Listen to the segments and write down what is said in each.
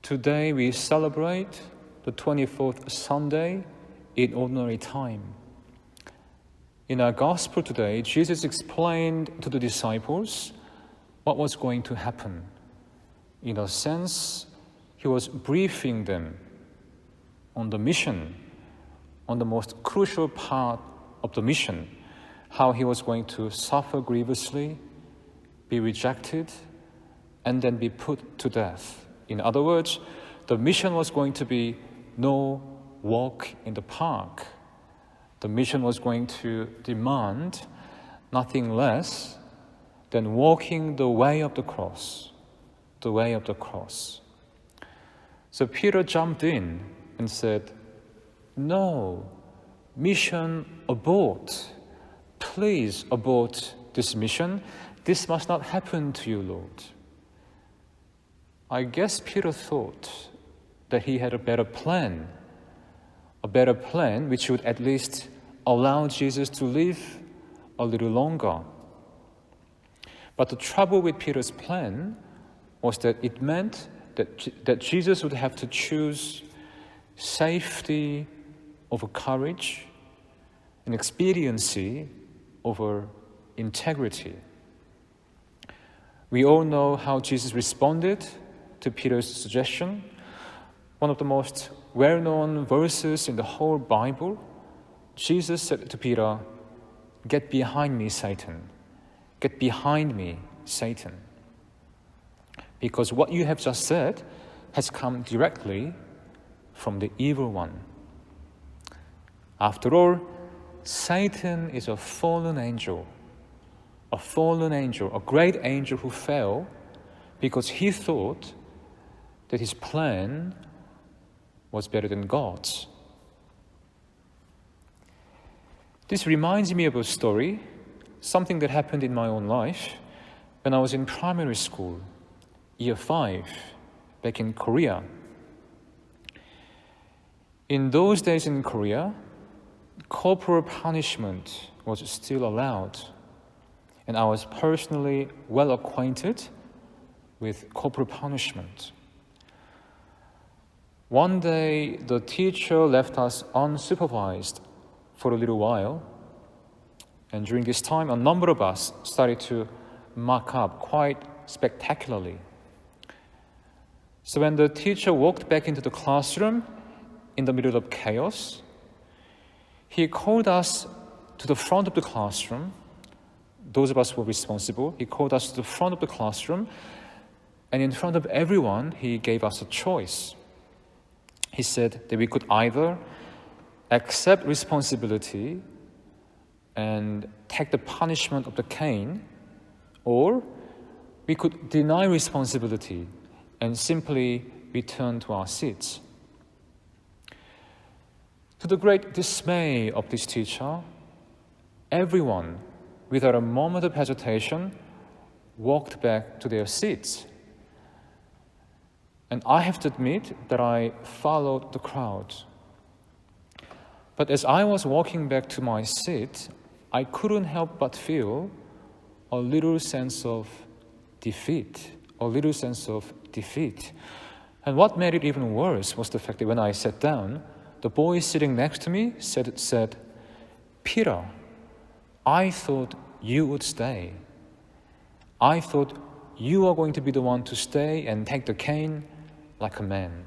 Today we celebrate the 24th Sunday in ordinary time. In our gospel today, Jesus explained to the disciples what was going to happen. In a sense, he was briefing them on the mission, on the most crucial part of the mission, how he was going to suffer grievously, be rejected, and then be put to death. In other words, the mission was going to be no walk in the park. The mission was going to demand nothing less than walking the way of the cross, the way of the cross. So Peter jumped in and said, "No, mission abort. Please abort this mission. This must not happen to you, Lord." I guess Peter thought that he had a better plan which would at least allow Jesus to live a little longer. But the trouble with Peter's plan was that it meant that Jesus would have to choose safety over courage and expediency over integrity. We all know how Jesus responded to Peter's suggestion. One of the most well-known verses in the whole Bible, Jesus said to Peter, "Get behind me, Satan. Get behind me, Satan." Because what you have just said has come directly from the evil one. After all, Satan is a fallen angel, a great angel who fell because he thought that his plan was better than God's. This reminds me of a story, something that happened in my own life when I was in primary school, year 5, back in Korea. In those days in Korea, corporal punishment was still allowed, and I was personally well acquainted with corporal punishment. One day, the teacher left us unsupervised for a little while, and during this time, a number of us started to muck up quite spectacularly. So when the teacher walked back into the classroom in the middle of chaos, he called us to the front of the classroom. Those of us who were responsible, he called us to the front of the classroom, and in front of everyone, he gave us a choice. He said that we could either accept responsibility and take the punishment of the cane, or we could deny responsibility and simply return to our seats. To the great dismay of this teacher, everyone, without a moment of hesitation, walked back to their seats. And I have to admit that I followed the crowd. But as I was walking back to my seat, I couldn't help but feel a little sense of defeat. And what made it even worse was the fact that when I sat down, the boy sitting next to me said, "Peter, I thought you would stay. I thought you are going to be the one to stay and take the cane like a man."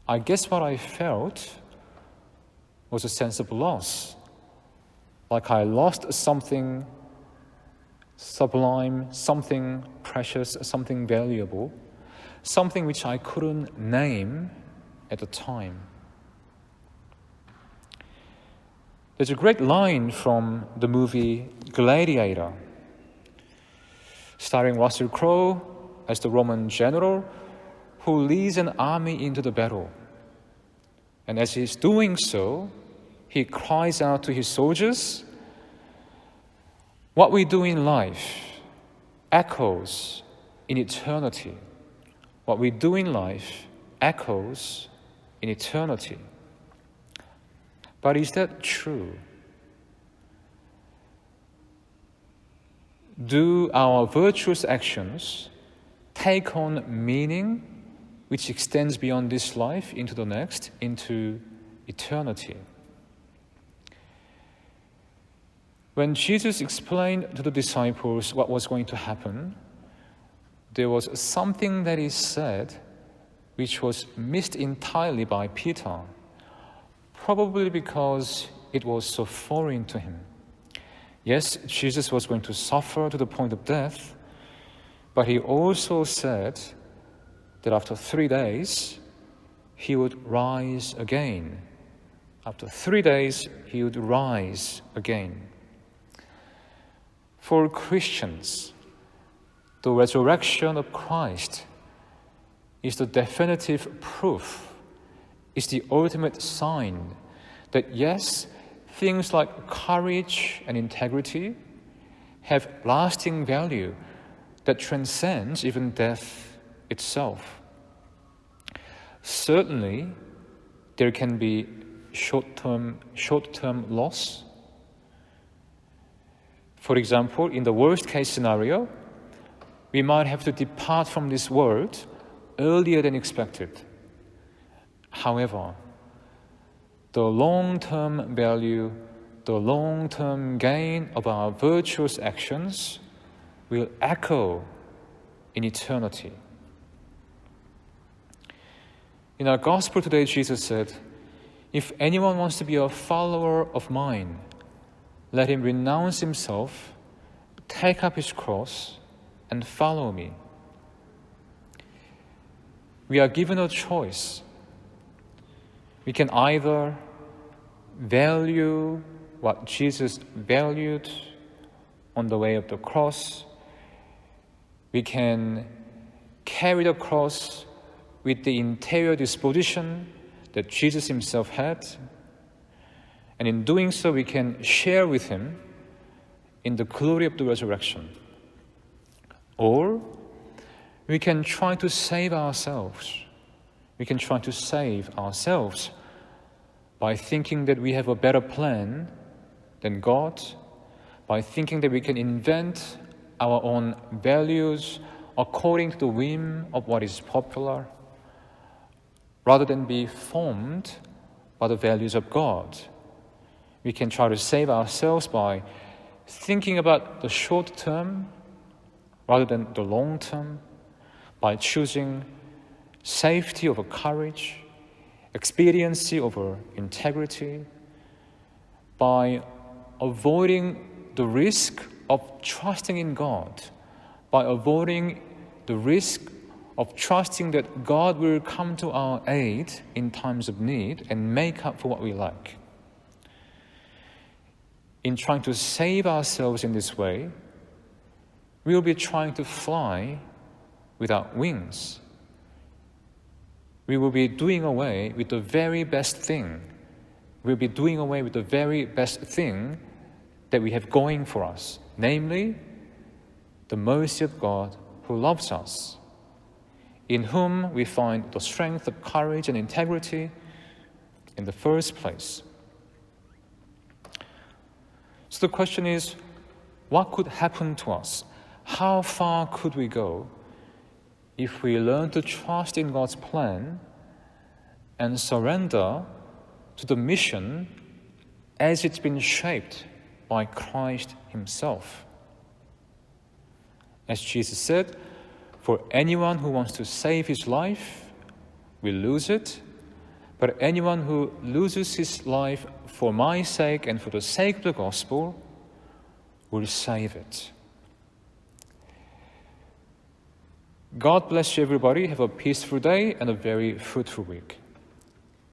I guess what I felt was a sense of loss, like I lost something sublime, something precious, something valuable, something which I couldn't name at the time. There's a great line from the movie Gladiator, starring Russell Crowe as the Roman general who leads an army into the battle. And as he's doing so, he cries out to his soldiers, "What we do in life echoes in eternity. What we do in life echoes in eternity." But is that true? Do our virtuous actions take on meaning which extends beyond this life into the next, into eternity. When Jesus explained to the disciples what was going to happen, there was something that he said which was missed entirely by Peter, probably because it was so foreign to him. Yes, Jesus was going to suffer to the point of death, but he also said that after 3 days, he would rise again. After 3 days, he would rise again. For Christians, the resurrection of Christ is the definitive proof, is the ultimate sign that yes, things like courage and integrity have lasting value that transcends even death itself. Certainly, there can be short-term loss. For example, in the worst-case scenario, we might have to depart from this world earlier than expected. However, the long-term value, the long-term gain of our virtuous actions will echo in eternity. In our gospel today, Jesus said, "If anyone wants to be a follower of mine, let him renounce himself, take up his cross, and follow me." We are given a choice. We can either value what Jesus valued on the way of the cross. We can carry the cross with the interior disposition that Jesus himself had. And in doing so, we can share with him in the glory of the resurrection. Or we can try to save ourselves. We can try to save ourselves by thinking that we have a better plan than God, by thinking that we can invent our own values according to the whim of what is popular, rather than be formed by the values of God. We can try to save ourselves by thinking about the short term rather than the long term, by choosing safety over courage, expediency over integrity, by avoiding the risk of trusting in God, by avoiding the risk of trusting that God will come to our aid in times of need and make up for what we lack. In trying to save ourselves in this way, we will be trying to fly without wings. We will be doing away with the very best thing. We'll be doing away with the very best thing that we have going for us, namely, the mercy of God who loves us, in whom we find the strength of courage and integrity in the first place. So the question is, what could happen to us? How far could we go if we learn to trust in God's plan and surrender to the mission as it's been shaped by Christ himself? As Jesus said, "For anyone who wants to save his life will lose it, but anyone who loses his life for my sake and for the sake of the gospel will save it." God bless you, everybody. Have a peaceful day and a very fruitful week.